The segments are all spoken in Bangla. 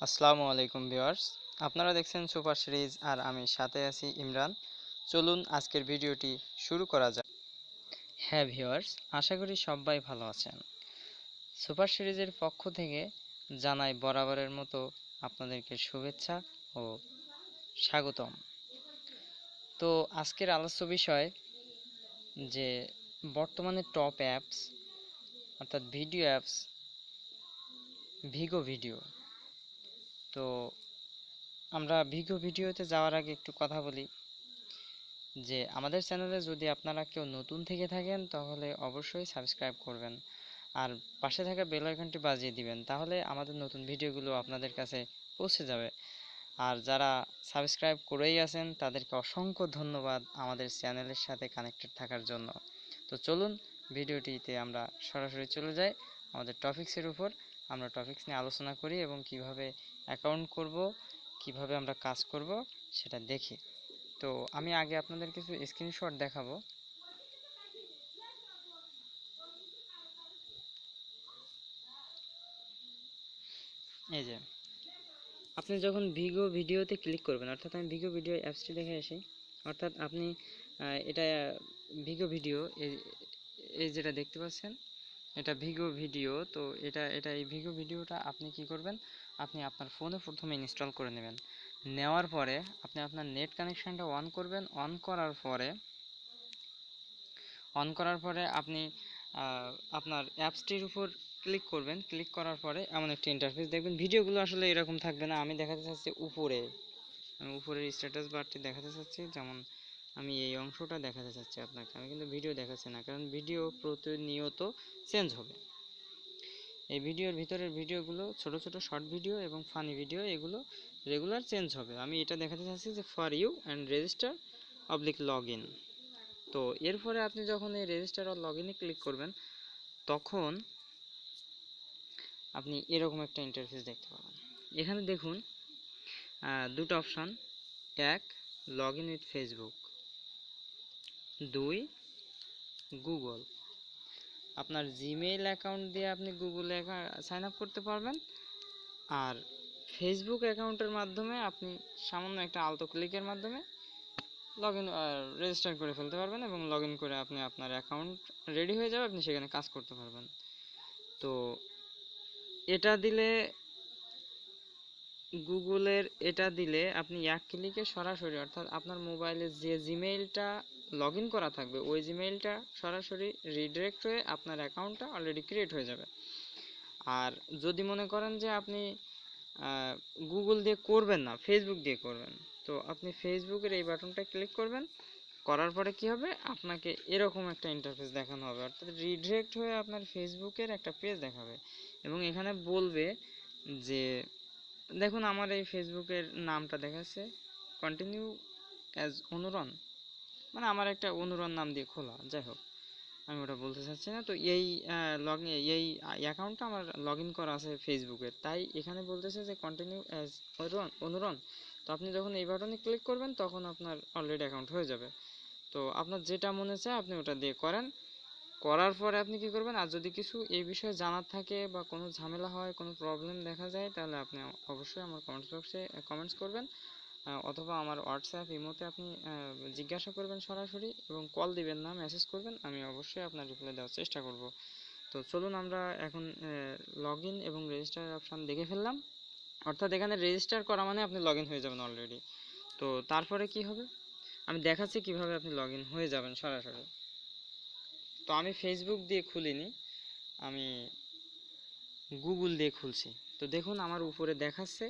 আসসালামু আলাইকুম ভিউয়ার্স, আপনারা দেখছেন সুপার সিরিজ আর আমি সাথে আছি ইমরান। চলুন আজকের ভিডিওটি শুরু করা যাক। হ্যাঁ ভিউয়ার্স, আশা করি সবাই ভালো আছেন। সুপার সিরিজের পক্ষ থেকে জানাই বরাবরের মতো আপনাদেরকে শুভেচ্ছা ও স্বাগতম। তো আজকের আলোচ্য বিষয় যে বর্তমানে টপ অ্যাপস অর্থাৎ ভিডিও অ্যাপস ভিগো ভিডিও। তো আমরা ভিগো ভিডিওতে যাওয়ার আগে একটু কথা বলি যে আমাদের চ্যানেলে যদি আপনারা কেউ নতুন থেকে থাকেন তাহলে অবশ্যই সাবস্ক্রাইব করবেন আর পাশে থাকা বেল আইকনটি বাজিয়ে দিবেন, তাহলে আমাদের নতুন ভিডিওগুলো আপনাদের কাছে পৌঁছে যাবে। আর যারা সাবস্ক্রাইব করেই আছেন তাদেরকে অসংখ্য ধন্যবাদ আমাদের চ্যানেলের সাথে কানেক্টেড থাকার জন্য। তো চলুন ভিডিওটিতে আমরা সরাসরি চলে যাই আমাদের টপিক্সের উপর। আমরা টপিক্স নিয়ে আলোচনা করি এবং কিভাবে অ্যাকাউন্ট করব, কিভাবে আমরা কাজ করব সেটা দেখি। তো আমি আগে আপনাদের কিছু স্ক্রিনশট দেখাবো। এই যে আপনি যখন ভিগো ভিডিওতে ক্লিক করবেন, অর্থাৎ আমি ভিগো ভিডিও অ্যাপসটি দেখে আসি। অর্থাৎ আপনি এটা ভিগো ভিডিও, এই যেটা দেখতে পাচ্ছেন এটা ভিগো ভিডিও। তো এটা এই ভিগো ভিডিওটা আপনি কি করবেন, আপনি আপনার ফোনে প্রথমে ইনস্টল করে নেবেন। নেওয়ার পরে আপনি আপনার নেট কানেকশানটা অন করার পরে আপনি আপনার অ্যাপসটির উপর ক্লিক করবেন। ক্লিক করার পরে এমন একটি ইন্টারফেস দেখবেন। ভিডিওগুলো আসলে এরকম থাকবে না, আমি দেখাতে চাচ্ছি উপরে, আমি উপরের স্ট্যাটাস বারটি দেখাতে চাচ্ছি। যেমন আমি এই অংশটা দেখাতে চাচ্ছি আপনাকে, আমি কিন্তু ভিডিও দেখাচ্ছি না, কারণ ভিডিও প্রতিনিয়ত চেঞ্জ হবে। এই ভিডিওর ভিতরের ভিডিওগুলো ছোট ছোট শর্ট ভিডিও এবং ফানি ভিডিও, এগুলো রেগুলার চেঞ্জ হবে। আমি এটা দেখাতে চাচ্ছি যে for you and register log in. তো এরপরে আপনি যখন এই রেজিস্টার অর লগ ইনে ক্লিক করবেন তখন আপনি এরকম একটা ইন্টারফেস দেখতে পাবেন। এখানে দেখুন দুটো অপশান, এক লগ ইন উইথ ফেসবুক, দুই গুগল। আপনার জিমেইল অ্যাকাউন্ট দিয়ে আপনি গুগলে সাইন আপ করতে পারবেন, আর ফেসবুক অ্যাকাউন্টের মাধ্যমে আপনি সামান্য একটা আলতো ক্লিকের মাধ্যমে লগ ইন রেজিস্টার করে ফেলতে পারবেন এবং লগ ইন করে আপনি আপনার অ্যাকাউন্ট রেডি হয়ে যাবে, আপনি সেখানে কাজ করতে পারবেন। তো এটা দিলে গুগলের এটা দিলে আপনি এক ক্লিকে সরাসরি, অর্থাৎ আপনার মোবাইলে যে জিমেইলটা লগ ইন করা থাকবে ওই জিমেইলটা সরাসরি রিডিরেক্ট হয়ে আপনার অ্যাকাউন্টটা অলরেডি ক্রিয়েট হয়ে যাবে। আর যদি মনে করেন যে আপনি গুগল দিয়ে করবেন না, ফেসবুক দিয়ে করবেন, তো আপনি ফেসবুকের এই বাটনটা ক্লিক করবেন। করার পরে কি হবে, আপনাকে এরকম একটা ইন্টারফেস দেখানো হবে, অর্থাৎ রিডিরেক্ট হয়ে আপনার ফেসবুকের একটা পেজ দেখাবে এবং এখানে বলবে যে দেখুন আমার এই ফেসবুকের নামটা দেখাচ্ছে কন্টিনিউ অ্যাজ অনুরণ, মানে আমার একটা অনুরণ নাম দিয়ে খোলা, যাই হোক আমি ওটা বলতে চাচ্ছি না। তো এই এই অ্যাকাউন্টটা আমার লগ ইন করা আছে ফেসবুকের, তাই এখানে বলতেছে যে কন্টিনিউ অ্যাজ অনুরণ। তো আপনি যখন এই বাটনে ক্লিক করবেন তখন আপনার অলরেডি অ্যাকাউন্ট হয়ে যাবে। তো আপনার যেটা মনে চায় আপনি ওটা দিয়ে করেন। করার পরে আপনি কি করবেন, আর যদি কিছু এই বিষয়ে জানার থাকে বা কোনো ঝামেলা হয়, কোনো প্রবলেম দেখা যায়, তাহলে আপনি অবশ্যই আমার কমেন্টস বক্সে কমেন্টস করবেন, অথবা আমার হোয়াটসঅ্যাপ ইমোতে আপনি জিজ্ঞাসা করবেন সরাসরি, এবং কল দিবেন না, মেসেজ করবেন, আমি অবশ্যই আপনার রিপ্লাই দেওয়ার চেষ্টা করব। তো চলুন আমরা এখন লগ ইন এবং রেজিস্টার অপশান দেখে ফেললাম। অর্থাৎ এখানে রেজিস্টার করা মানে আপনি লগ ইন হয়ে যাবেন অলরেডি। তো তারপরে কি হবে আমি দেখাচ্ছি কিভাবে আপনি লগ ইন হয়ে যাবেন সরাসরি। তো আমি ফেসবুক দিয়ে খুলিনি, আমি গুগল দিয়ে খুলছি। তো দেখুন আমার উপরে দেখাচ্ছে,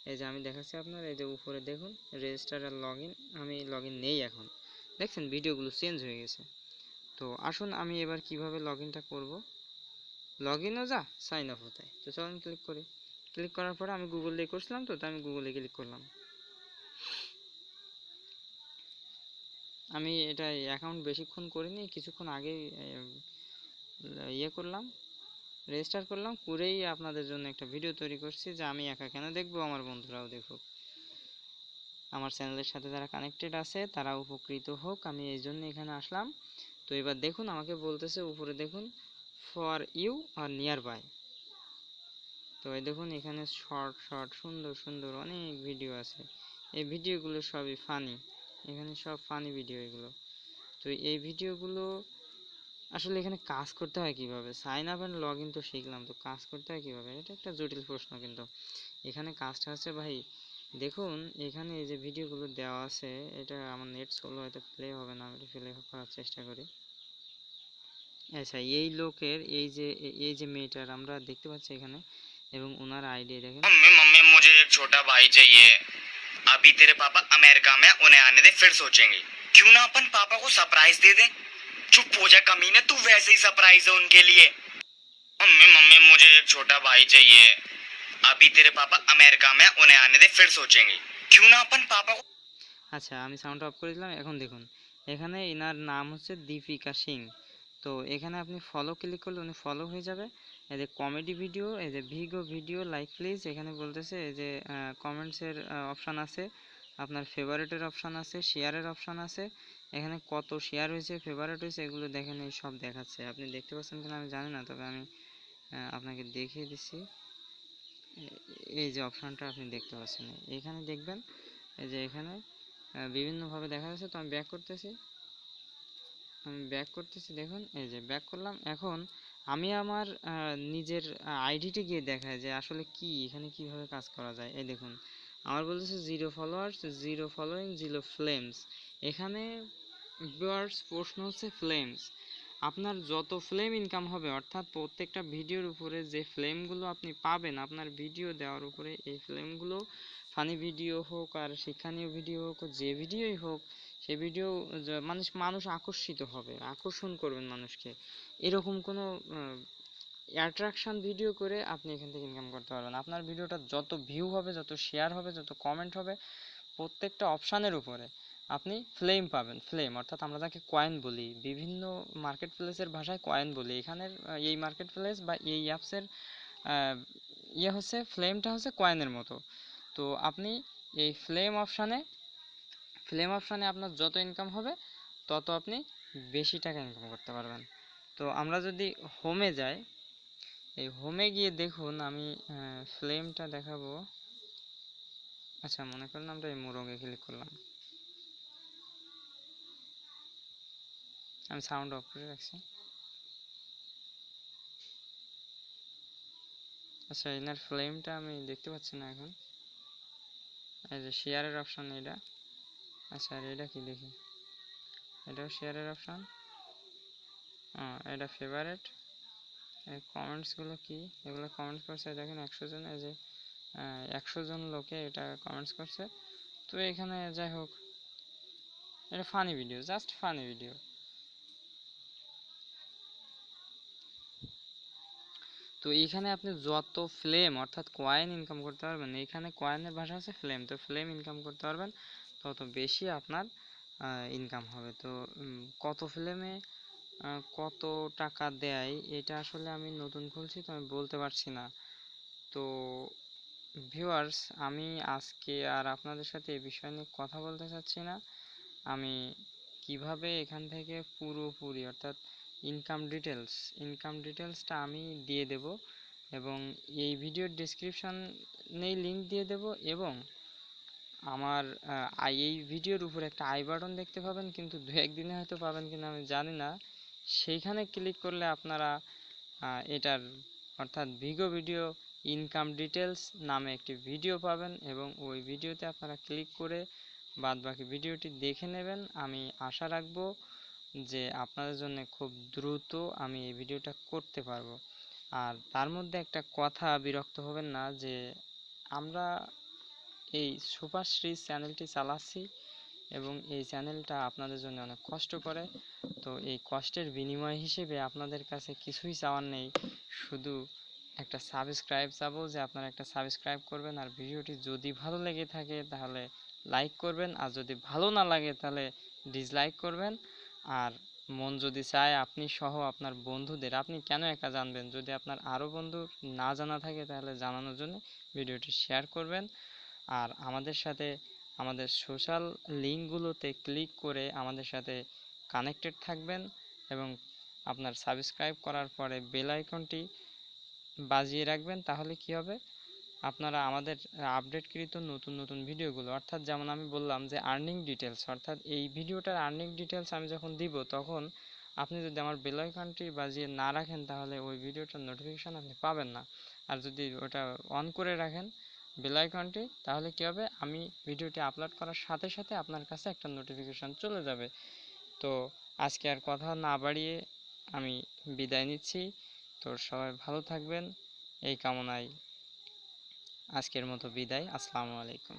এই যে আমি দেখাচ্ছি আপনার, এই যে উপরে দেখুন রেজিস্টার আর লগ ইন, আমি লগ ইন নেই এখন, দেখছেন ভিডিওগুলো চেঞ্জ হয়ে গেছে। তো আসুন আমি এবার কিভাবে লগ ইনটা করবো, লগ ইনও যা সাইন আপ হতে। তো চলুন ক্লিক করি। ক্লিক করার পরে আমি গুগল দিয়ে করছিলাম, তো আমি গুগলে ক্লিক করলাম। আমি এটা অ্যাকাউন্ট বেশিক্ষণ করিনি, কিছুক্ষণ আগেই ইয়ে করলাম, রেজিস্টার করলাম, করেই আপনাদের জন্য একটা ভিডিও তৈরি করছি যে আমি একা কেন দেখবো, আমার বন্ধুরাও দেখুক, আমার চ্যানেলের সাথে যারা কানেক্টেড আছে তারা উপকৃত হোক, আমি এই জন্য এখানে আসলাম। তো এবার দেখুন আমাকে বলতেছে উপরে দেখুন ফর ইউ আর নিয়ার বাই। তো এই দেখুন এখানে শর্ট শর্ট সুন্দর সুন্দর অনেক ভিডিও আছে। এই ভিডিওগুলো সবই ফানি, এখানে সব ফানি ভিডিও এগুলো। তো এই ভিডিওগুলো আসলে এখানে কাজ করতে হয় কিভাবে, sign up and log in তো শিখলাম, তো কাজ করতে হয় কিভাবে, এটা একটা জটিল প্রশ্ন। কিন্তু এখানে কাজটা হচ্ছে ভাই, দেখুন এখানে এই যে ভিডিওগুলো দেওয়া আছে, এটা আমার নেট স্লো, হয়তো প্লে হবে না, আমি প্লে করার চেষ্টা করি। আচ্ছা, এই লোকের এই যে মেয়েটার আমরা দেখতে পাচ্ছি এখানে, এবং ওনার আইডি দেখেন। मम्मी मम्मी मुझे एक छोटा भाई चाहिए। अभी तेरे पापा अमेरिका में, उन्हें आने दे, फिर सोचेंगे। क्यों ना अपन पापा को सरप्राइज दे दे। चुप हो जा कमीने, तू वैसे ही सरप्राइज है उनके लिए। मम्मी मम्मी मुझे एक छोटा भाई चाहिए। अभी तेरे पापा अमेरिका में, उन्हें आने दे, फिर सोचेंगे। क्यों ना अपन पापा को। আচ্ছা, আমি সাউন্ড অফ করে দিলাম। এখন দেখুন এখানে এনার নাম হচ্ছে দীপিকা সিং। তো এখানে আপনি ফলো ক্লিক করলে উনি ফলো হয়ে যাবে। এই যে কমেডি ভিডিও, এই যে ভিগো ভিডিও লাইক প্লিজ, এখানে বলতেছে এই যে কমেন্টসের অপশান আছে, আপনার ফেভারিটের অপশান আছে, শেয়ারের অপশান আছে। এখানে কত শেয়ার হয়েছে, ফেভারিট হয়েছে, এগুলো দেখেন, এই সব দেখাচ্ছে। আপনি দেখতে পাচ্ছেন কিনা আমি জানি না, তবে আমি আপনাকে দেখিয়ে দিচ্ছি। এই যে অপশানটা আপনি দেখতে পাচ্ছেন, এখানে দেখবেন এই যে এখানে বিভিন্নভাবে দেখা যাচ্ছে। তো আমি ব্যাক করতেছি, দেখুন এই যে ব্যাক করলাম। এখন আমি আমার নিজের আইডিতে গিয়ে দেখায় যে আসলে কি এখানে কিভাবে কাজ করা যায়। এই দেখুন আমার বলতেছে 0 ফলোয়ার্স, 0 ফলোয়িং, 0 ফ্লেমস। এখানে ভিউয়ার্স প্রশ্ন হচ্ছে ফ্লেমস। আপনার যত ফ্লেম ইনকাম হবে, অর্থাৎ প্রত্যেকটা ভিডিওর উপরে যে ফ্লেমগুলো আপনি পাবেন আপনার ভিডিও দেওয়ার উপরে, এই ফ্লেমগুলো ফানি ভিডিও হোক আর শিক্ষণীয় ভিডিও হোক, যে ভিডিওই হোক, সে ভিডিও মানুষ আকর্ষিত হবে, আকর্ষণ করবেন মানুষকে। এরকম কোনো অ্যাট্রাকশন ভিডিও করে আপনি এখান থেকে ইনকাম করতে পারবেন। আপনার ভিডিওটা যত ভিউ হবে, যত শেয়ার হবে, যত কমেন্ট হবে, প্রত্যেকটা অপশানের উপরে আপনি ফ্লেম পাবেন। ফ্লেম অর্থাৎ আমরা যাকে কয়েন বলি, বিভিন্ন মার্কেট প্লেসের ভাষায় কয়েন বলি। এখানের এই মার্কেট প্লেস বা এই অ্যাপসের ইয়ে হচ্ছে, ফ্লেমটা হচ্ছে কয়েনের মতো। তো আপনি এই ফ্লেম অপশানে আপনার যত ইনকাম হবে তত আপনি বেশি টাকা ইনকাম করতে পারবেন। তো আমরা যদি হোমে যাই, এই হোমে গিয়ে দেখুন আমি ফ্লেমটা দেখাবো। আচ্ছা, মনে করেন আমরা এই মোরগে ক্লিক করলাম, আমি সাউন্ড অফ করে রাখছি। আচ্ছা, এনার ফ্লেমটা আমি দেখতে পাচ্ছি না এখন। এই যে শেয়ারের অপশান এটা। আচ্ছা, আর এটা কি দেখি, এটাও শেয়ারের অপশান। এটা ফেভারেট। এই কমেন্টসগুলো কি, এগুলো কমেন্টস করছে দেখেন 100 জন। এই যে 100 জন লোকে এটা কমেন্টস করছে। তো এখানে যাই হোক, এটা funny video, just funny video. তো এখানে আপনি যত ফ্লেম অর্থাৎ কয়েন ইনকাম করতে পারবেন, এখানে কয়েনের ভাষা হচ্ছে ফ্লেম, তো ফ্লেম ইনকাম করতে পারবেন তত বেশি আপনার ইনকাম হবে। তো কত ফ্লেমে কত টাকা দেয় এটা আসলে আমি নতুন খুলছি, তো আমি বলতে পারছি না। তো ভিউয়ার্স, আমি আজকে আর আপনাদের সাথে এই বিষয় নিয়ে কথা বলতে চাচ্ছি না। আমি কিভাবে এখান থেকে পুরোপুরি অর্থাৎ ইনকাম ডিটেলসটা আমি দিয়ে দেব, এবং এই ভিডিওর ডেসক্রিপশনেই লিংক দিয়ে দেব, এবং আমার এই ভিডিওর উপরে একটা আই বাটন দেখতে পাবেন, কিন্তু 2-1 দিনে হয়তো পাবেন কিনা আমি জানি না। সেইখানে ক্লিক করলে আপনারা এটার অর্থাৎ ভিগো ভিডিও ইনকাম ডিটেলস নামে একটি ভিডিও পাবেন, এবং ওই ভিডিওতে আপনারা ক্লিক করে বাদবাকি ভিডিওটি দেখে নেবেন। আমি আশা রাখবো যে আপনাদের জন্য খুব দ্রুত আমি এই ভিডিওটা করতে পারবো। আর তার মধ্যে একটা কথা, বিরক্ত হবেন না যে আমরা এই সুপারশ্রী চ্যানেলটি চালাচ্ছি, এবং এই চ্যানেলটা আপনাদের জন্য অনেক কষ্ট করে। তো এই কষ্টের বিনিময় হিসেবে আপনাদের কাছে কিছুই চাওয়ার নেই, শুধু একটা সাবস্ক্রাইব চাবো, যে আপনারা একটা সাবস্ক্রাইব করবেন, আর ভিডিওটি যদি ভালো লেগে থাকে তাহলে লাইক করবেন, আর যদি ভালো না লাগে তাহলে ডিসলাইক করবেন। আর মন যদি চায় আপনি সহ আপনার বন্ধুদের, আপনি কেন একা জানবেন, যদি আপনার আরও বন্ধু না জানা থাকে তাহলে জানানোর জন্য ভিডিওটি শেয়ার করবেন। আর আমাদের সাথে আমাদের সোশ্যাল লিঙ্কগুলোতে ক্লিক করে আমাদের সাথে কানেক্টেড থাকবেন, এবং আপনার সাবস্ক্রাইব করার পরে বেল আইকনটি বাজিয়ে রাখবেন, তাহলে কি হবে, আপনারা আমাদের আপডেটকৃত নতুন নতুন ভিডিওগুলো, অর্থাৎ যেমন আমি বললাম যে আর্নিং ডিটেলস, অর্থাৎ এই ভিডিওটার আর্নিং ডিটেলস আমি যখন দিব, তখন আপনি যদি আমার বেল আইকনটি বাজিয়ে না রাখেন, তাহলে ওই ভিডিওটার নোটিফিকেশান আপনি পাবেন না। আর যদি ওটা অন করে রাখেন বেল আইকনটি, তাহলে কী হবে, আমি ভিডিওটি আপলোড করার সাথে সাথে আপনার কাছে একটা নোটিফিকেশান চলে যাবে। তো আজকে আর কথা না বাড়িয়ে আমি বিদায় নিচ্ছি। তো সবাই ভালো থাকবেন এই কামনায় আজকের মতো বিদায়। আসসালামু আলাইকুম।